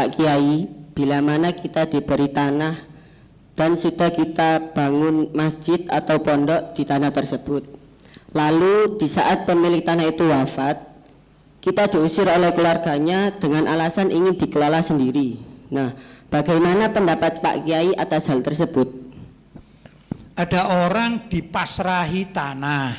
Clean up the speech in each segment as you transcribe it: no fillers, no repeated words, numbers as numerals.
Pak Kiai, bila mana kita diberi tanah dan sudah kita bangun masjid atau pondok di tanah tersebut, lalu di saat pemilik tanah itu wafat, kita diusir oleh keluarganya dengan alasan ingin dikelola sendiri. Nah, bagaimana pendapat Pak Kiai atas hal tersebut? Ada orang dipasrahi tanah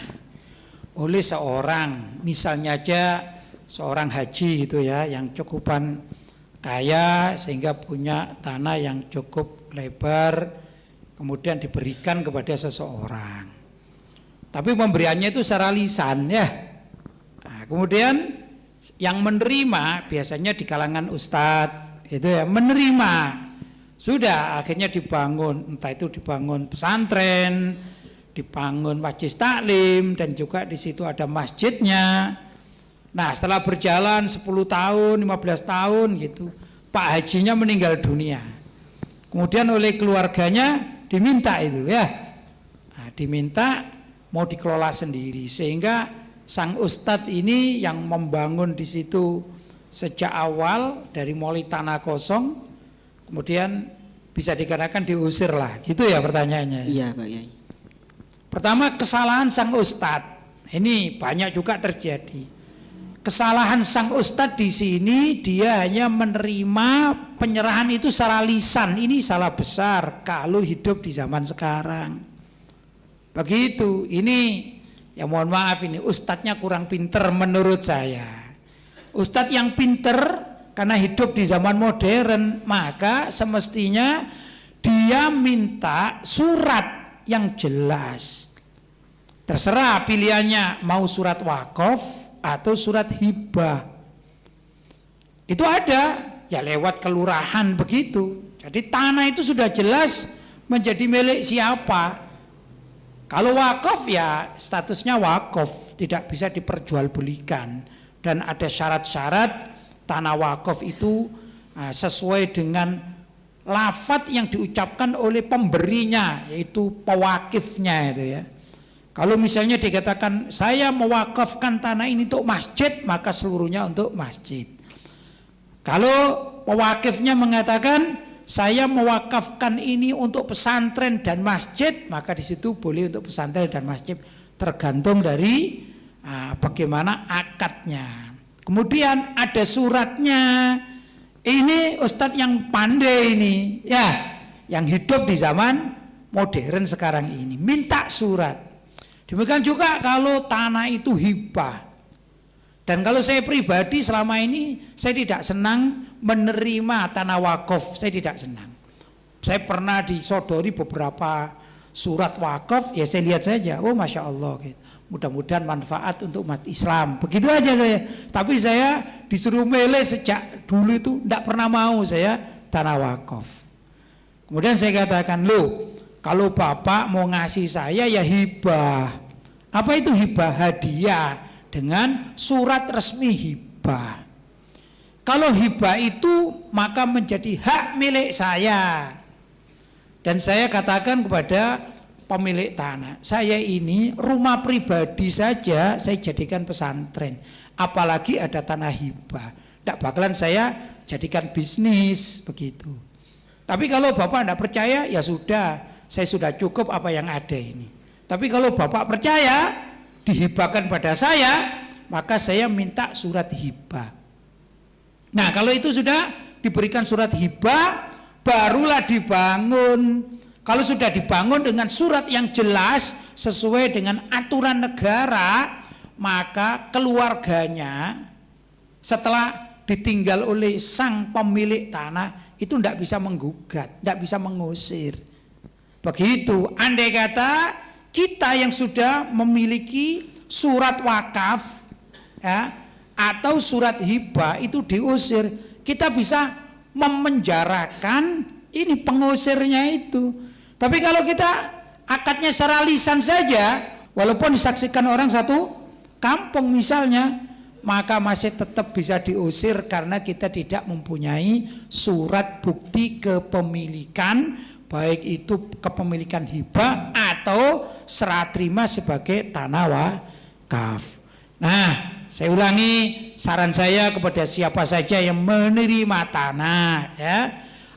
oleh seorang, misalnya aja seorang haji gitu ya, yang cukupan kaya sehingga punya tanah yang cukup lebar, kemudian diberikan kepada seseorang. Tapi pemberiannya itu secara lisan ya. Nah, kemudian yang menerima biasanya di kalangan ustadz itu ya, menerima. Sudah akhirnya dibangun, entah itu dibangun pesantren, dibangun majelis taklim, dan juga di situ ada masjidnya. Nah, setelah berjalan 10 tahun, 15 tahun gitu, Pak Hajinya meninggal dunia. Kemudian oleh keluarganya diminta itu ya. Nah, diminta mau dikelola sendiri, sehingga sang ustadz ini yang membangun di situ sejak awal dari mulai tanah kosong, kemudian bisa dikatakan diusir lah, gitu ya pertanyaannya. Iya Pak Kiai. Pertama, kesalahan sang ustadz ini banyak juga terjadi. Kesalahan sang ustadz di sini, dia hanya menerima penyerahan itu secara lisan. Ini salah besar kalau hidup di zaman sekarang. Begitu. Ini ya mohon maaf, ini ustadznya kurang pinter menurut saya. Ustadz yang pinter karena hidup di zaman modern, maka semestinya dia minta surat yang jelas. Terserah pilihannya, mau surat wakaf atau surat hibah. Itu ada ya lewat kelurahan begitu. Jadi tanah itu sudah jelas menjadi milik siapa. Kalau wakaf ya statusnya wakaf, tidak bisa diperjualbelikan. Dan ada syarat-syarat tanah wakaf itu sesuai dengan lafadz yang diucapkan oleh pemberinya, yaitu pewakifnya itu ya. Kalau misalnya dikatakan saya mewakafkan tanah ini untuk masjid, maka seluruhnya untuk masjid. Kalau pewakifnya mengatakan saya mewakafkan ini untuk pesantren dan masjid, maka di situ boleh untuk pesantren dan masjid, tergantung dari bagaimana akadnya. Kemudian ada suratnya. Ini ustadz yang pandai ini ya, yang hidup di zaman modern sekarang ini, minta surat. Demikian juga kalau tanah itu hibah. Dan kalau saya pribadi selama ini saya tidak senang menerima tanah wakaf, saya tidak senang. Saya pernah disodori beberapa surat wakaf, ya saya lihat saja, oh masya Allah gitu. Mudah-mudahan manfaat untuk umat Islam. Begitu aja saya. Tapi saya disuruh milih sejak dulu itu tidak pernah mau saya tanah wakaf. Kemudian saya katakan, loh kalau Bapak mau ngasih saya ya hibah. Apa itu hibah? Hadiah dengan surat resmi hibah. Kalau hibah itu maka menjadi hak milik saya. Dan saya katakan kepada pemilik tanah, saya ini rumah pribadi saja saya jadikan pesantren, apalagi ada tanah hibah. Tidak bakalan saya jadikan bisnis begitu. Tapi kalau Bapak tidak percaya, ya sudah, saya sudah cukup apa yang ada ini. Tapi kalau Bapak percaya, dihibahkan pada saya, maka saya minta surat hibah. Nah kalau itu sudah diberikan surat hibah, barulah dibangun. Kalau sudah dibangun dengan surat yang jelas sesuai dengan aturan negara, maka keluarganya setelah ditinggal oleh sang pemilik tanah itu tidak bisa menggugat, tidak bisa mengusir. Begitu. Andai kata kita yang sudah memiliki surat wakaf ya, atau surat hibah itu diusir, kita bisa memenjarakan ini pengusirnya itu. Tapi kalau kita akadnya secara lisan saja, walaupun disaksikan orang satu kampung misalnya, maka masih tetap bisa diusir karena kita tidak mempunyai surat bukti kepemilikan, baik itu kepemilikan hibah atau serah terima sebagai tanah wakaf. Nah, saya ulangi saran saya kepada siapa saja yang menerima tanah ya,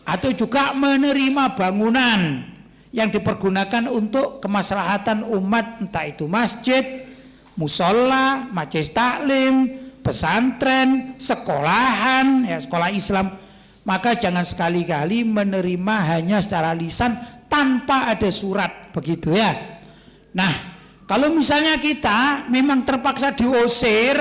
atau juga menerima bangunan yang dipergunakan untuk kemaslahatan umat, entah itu masjid, musola, majelis taklim, pesantren, sekolahan, ya sekolah Islam, maka jangan sekali-kali menerima hanya secara lisan tanpa ada surat, begitu ya. Nah, kalau misalnya kita memang terpaksa diusir,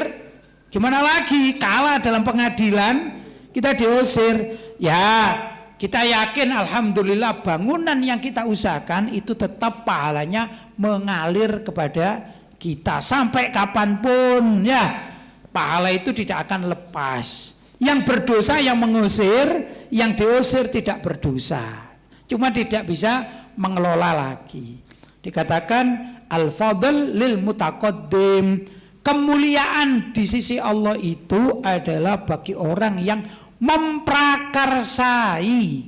gimana lagi? Kalah dalam pengadilan, kita diusir, ya kita yakin alhamdulillah bangunan yang kita usahakan itu tetap pahalanya mengalir kepada kita sampai kapanpun ya. Pahala itu tidak akan lepas. Yang berdosa yang mengusir, yang diusir tidak berdosa. Cuma tidak bisa mengelola lagi. Dikatakan al-fadl lil mutaqaddim. Kemuliaan di sisi Allah itu adalah bagi orang yang memprakarsai.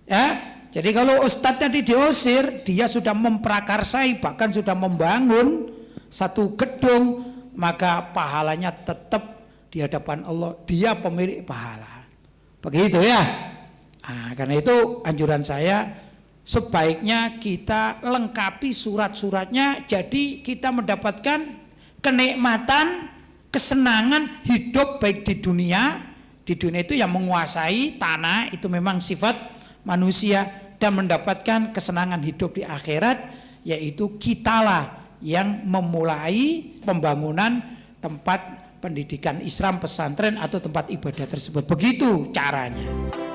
Ya, jadi kalau ustadz tadi diusir, dia sudah memprakarsai, bahkan sudah membangun satu gedung, maka pahalanya tetap di hadapan Allah, dia pemilik pahala. Begitu ya. Nah, karena itu anjuran saya sebaiknya kita lengkapi surat-suratnya, jadi kita mendapatkan kenikmatan, kesenangan hidup baik di dunia. Di dunia itu yang menguasai tanah itu memang sifat manusia, dan mendapatkan kesenangan hidup di akhirat, yaitu kitalah yang memulai pembangunan tempat pendidikan Islam, pesantren atau tempat ibadah tersebut. Begitu caranya.